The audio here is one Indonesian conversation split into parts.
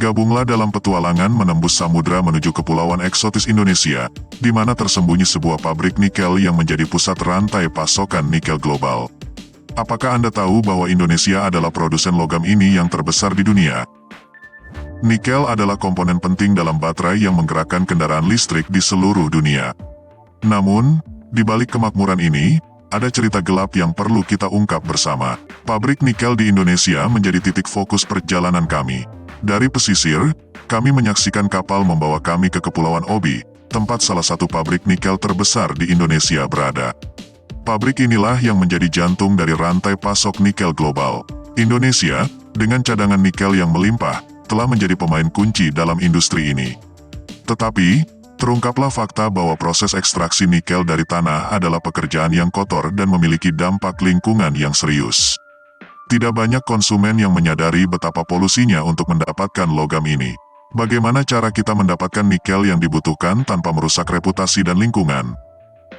Bergabunglah dalam petualangan menembus samudra menuju kepulauan eksotis Indonesia, di mana tersembunyi sebuah pabrik nikel yang menjadi pusat rantai pasokan nikel global. Apakah Anda tahu bahwa Indonesia adalah produsen logam ini yang terbesar di dunia? Nikel adalah komponen penting dalam baterai yang menggerakkan kendaraan listrik di seluruh dunia. Namun, di balik kemakmuran ini, ada cerita gelap yang perlu kita ungkap bersama. Pabrik nikel di Indonesia menjadi titik fokus perjalanan kami. Dari pesisir, kami menyaksikan kapal membawa kami ke Kepulauan Obi, tempat salah satu pabrik nikel terbesar di Indonesia berada. Pabrik inilah yang menjadi jantung dari rantai pasok nikel global. Indonesia, dengan cadangan nikel yang melimpah, telah menjadi pemain kunci dalam industri ini. Tetapi, terungkaplah fakta bahwa proses ekstraksi nikel dari tanah adalah pekerjaan yang kotor dan memiliki dampak lingkungan yang serius. Tidak banyak konsumen yang menyadari betapa polusinya untuk mendapatkan logam ini. Bagaimana cara kita mendapatkan nikel yang dibutuhkan tanpa merusak reputasi dan lingkungan?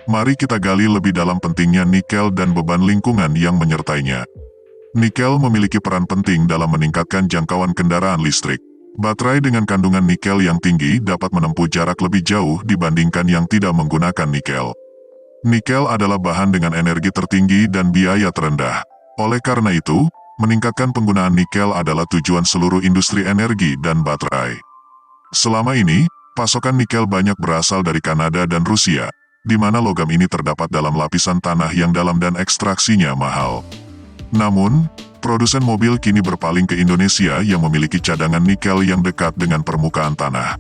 Mari kita gali lebih dalam pentingnya nikel dan beban lingkungan yang menyertainya. Nikel memiliki peran penting dalam meningkatkan jangkauan kendaraan listrik. Baterai dengan kandungan nikel yang tinggi dapat menempuh jarak lebih jauh dibandingkan yang tidak menggunakan nikel. Nikel adalah bahan dengan energi tertinggi dan biaya terendah. Oleh karena itu, meningkatkan penggunaan nikel adalah tujuan seluruh industri energi dan baterai. Selama ini, pasokan nikel banyak berasal dari Kanada dan Rusia, di mana logam ini terdapat dalam lapisan tanah yang dalam dan ekstraksinya mahal. Namun, produsen mobil kini berpaling ke Indonesia yang memiliki cadangan nikel yang dekat dengan permukaan tanah.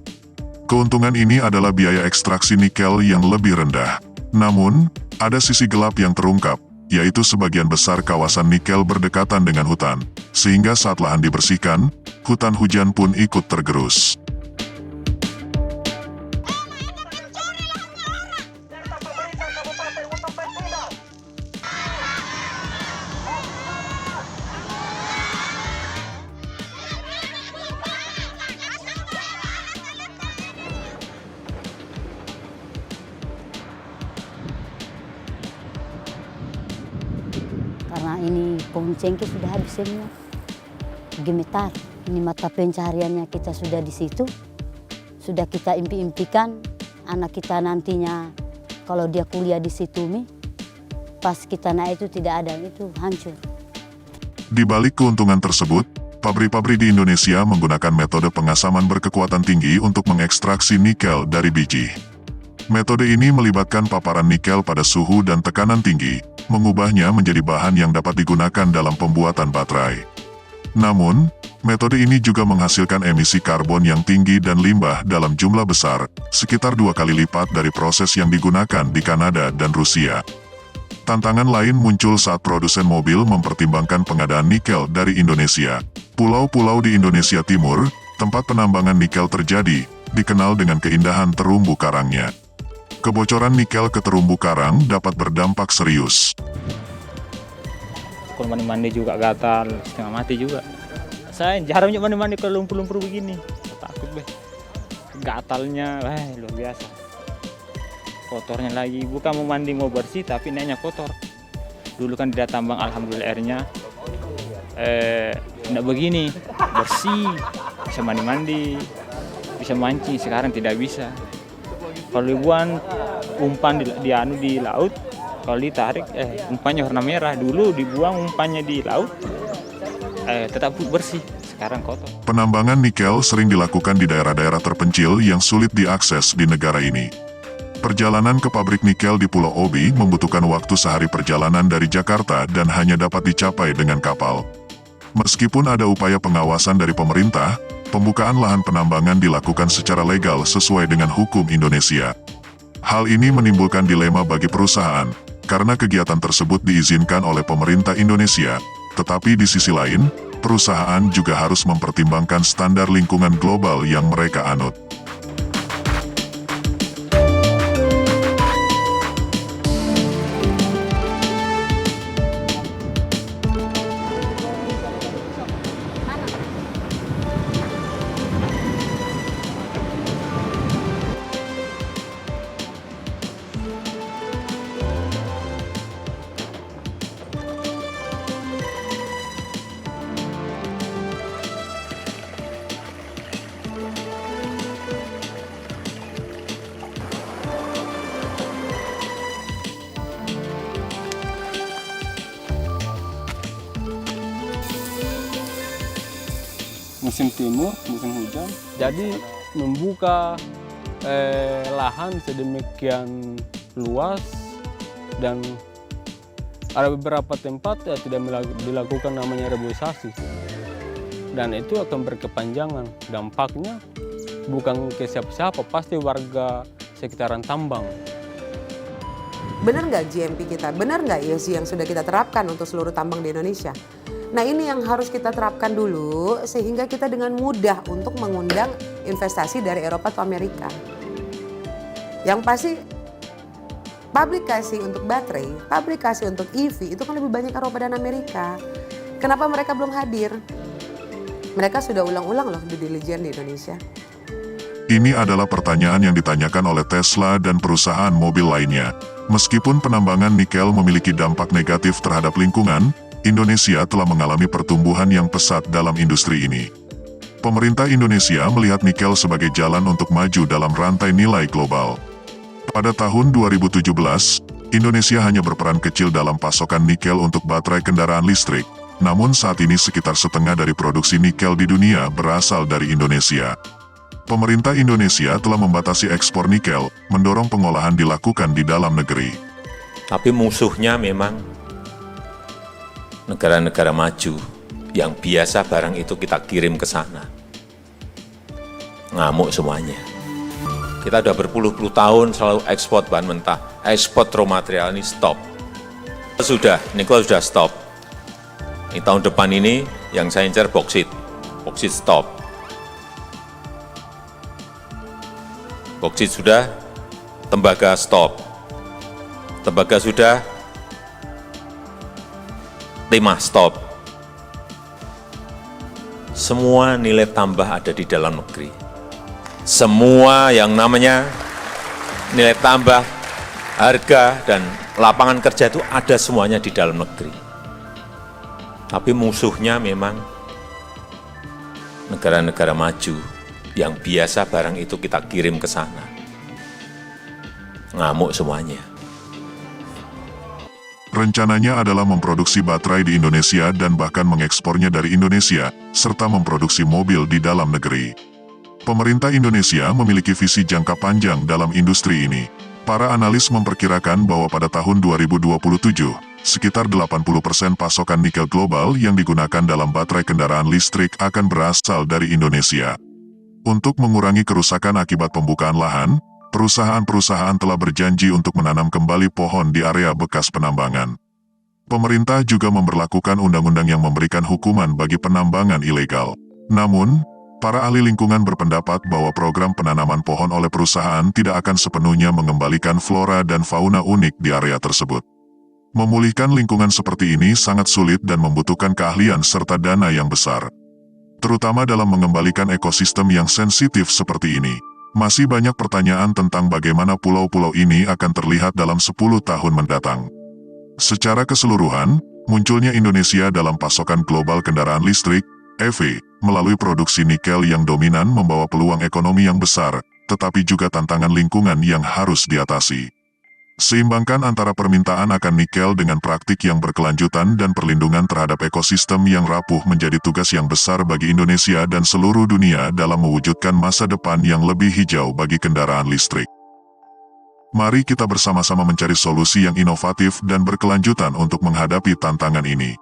Keuntungan ini adalah biaya ekstraksi nikel yang lebih rendah. Namun, ada sisi gelap yang terungkap, yaitu sebagian besar kawasan nikel berdekatan dengan hutan, sehingga saat lahan dibersihkan, hutan hujan pun ikut tergerus. Karena ini pohon cengkeh sudah habis semua, gemetar. Ini mata pencahariannya kita sudah di situ, sudah kita impi-impikan anak kita nantinya kalau dia kuliah di situ pas kita naik itu tidak ada, itu hancur. Di balik keuntungan tersebut, pabrik-pabrik di Indonesia menggunakan metode pengasaman berkekuatan tinggi untuk mengekstraksi nikel dari biji. Metode ini melibatkan paparan nikel pada suhu dan tekanan tinggi, mengubahnya menjadi bahan yang dapat digunakan dalam pembuatan baterai. Namun, metode ini juga menghasilkan emisi karbon yang tinggi dan limbah dalam jumlah besar, sekitar 2 kali lipat dari proses yang digunakan di Kanada dan Rusia. Tantangan lain muncul saat produsen mobil mempertimbangkan pengadaan nikel dari Indonesia. Pulau-pulau di Indonesia Timur, tempat penambangan nikel terjadi, dikenal dengan keindahan terumbu karangnya. Kebocoran nikel ke terumbu karang dapat berdampak serius. Kalau mandi-mandi juga gatal, setengah mati juga. Saya jarang mandi-mandi kalau lumpur-lumpur begini. Takut be. Gatalnya, luar biasa. Kotornya lagi, bukan mau mandi mau bersih, tapi naiknya kotor. Dulu kan dia tambang, alhamdulillah airnya tidak begini, bersih, bisa mandi-mandi, bisa mancing. Sekarang tidak bisa. Kalau dibuang umpan di laut, kalau ditarik umpannya warna merah. Dulu dibuang umpannya di laut, tetap bersih. Sekarang kotor. Penambangan nikel sering dilakukan di daerah-daerah terpencil yang sulit diakses di negara ini. Perjalanan ke pabrik nikel di Pulau Obi membutuhkan waktu sehari perjalanan dari Jakarta dan hanya dapat dicapai dengan kapal. Meskipun ada upaya pengawasan dari pemerintah, pembukaan lahan penambangan dilakukan secara legal sesuai dengan hukum Indonesia. Hal ini menimbulkan dilema bagi perusahaan, karena kegiatan tersebut diizinkan oleh pemerintah Indonesia, tetapi di sisi lain, perusahaan juga harus mempertimbangkan standar lingkungan global yang mereka anut. musim timur, musim hujan. Jadi membuka lahan sedemikian luas dan ada beberapa tempat ya tidak dilakukan namanya reboisasi. Dan itu akan berkepanjangan. Dampaknya bukan ke siapa-siapa, pasti warga sekitaran tambang. Benar nggak GMP kita? Benar nggak ESG yang sudah kita terapkan untuk seluruh tambang di Indonesia? Nah ini yang harus kita terapkan dulu sehingga kita dengan mudah untuk mengundang investasi dari Eropa atau Amerika. Yang pasti pabrikasi untuk baterai, pabrikasi untuk EV itu kan lebih banyak Eropa dan Amerika. Kenapa mereka belum hadir? Mereka sudah ulang-ulang loh due diligence di Indonesia. Ini adalah pertanyaan yang ditanyakan oleh Tesla dan perusahaan mobil lainnya. Meskipun penambangan nikel memiliki dampak negatif terhadap lingkungan, Indonesia telah mengalami pertumbuhan yang pesat dalam industri ini. Pemerintah Indonesia melihat nikel sebagai jalan untuk maju dalam rantai nilai global. Pada tahun 2017, Indonesia hanya berperan kecil dalam pasokan nikel untuk baterai kendaraan listrik. Namun saat ini sekitar setengah dari produksi nikel di dunia berasal dari Indonesia. Pemerintah Indonesia telah membatasi ekspor nikel, mendorong pengolahan dilakukan di dalam negeri. Tapi musuhnya memang negara-negara maju yang biasa barang itu kita kirim ke sana. Ngamuk semuanya. Kita udah berpuluh-puluh tahun selalu ekspor bahan mentah, ekspor raw material ini stop. Sudah, nikel sudah stop. Ini tahun depan ini yang saya incar boksit stop. Boksit sudah, tembaga stop. Tembaga sudah, timah stop. Semua nilai tambah ada di dalam negeri. Semua yang namanya nilai tambah, harga, dan lapangan kerja itu ada semuanya di dalam negeri. Tapi musuhnya memang negara-negara maju yang biasa barang itu kita kirim ke sana. Ngamuk semuanya. Rencananya adalah memproduksi baterai di Indonesia dan bahkan mengekspornya dari Indonesia, serta memproduksi mobil di dalam negeri. Pemerintah Indonesia memiliki visi jangka panjang dalam industri ini. Para analis memperkirakan bahwa pada tahun 2027, sekitar 80% pasokan nikel global yang digunakan dalam baterai kendaraan listrik akan berasal dari Indonesia. Untuk mengurangi kerusakan akibat pembukaan lahan, perusahaan-perusahaan telah berjanji untuk menanam kembali pohon di area bekas penambangan. Pemerintah juga memberlakukan undang-undang yang memberikan hukuman bagi penambangan ilegal. Namun, para ahli lingkungan berpendapat bahwa program penanaman pohon oleh perusahaan tidak akan sepenuhnya mengembalikan flora dan fauna unik di area tersebut. Memulihkan lingkungan seperti ini sangat sulit dan membutuhkan keahlian serta dana yang besar. Terutama dalam mengembalikan ekosistem yang sensitif seperti ini. Masih banyak pertanyaan tentang bagaimana pulau-pulau ini akan terlihat dalam 10 tahun mendatang. Secara keseluruhan, munculnya Indonesia dalam pasokan global kendaraan listrik, EV, melalui produksi nikel yang dominan membawa peluang ekonomi yang besar, tetapi juga tantangan lingkungan yang harus diatasi. Seimbangkan antara permintaan akan nikel dengan praktik yang berkelanjutan dan perlindungan terhadap ekosistem yang rapuh menjadi tugas yang besar bagi Indonesia dan seluruh dunia dalam mewujudkan masa depan yang lebih hijau bagi kendaraan listrik. Mari kita bersama-sama mencari solusi yang inovatif dan berkelanjutan untuk menghadapi tantangan ini.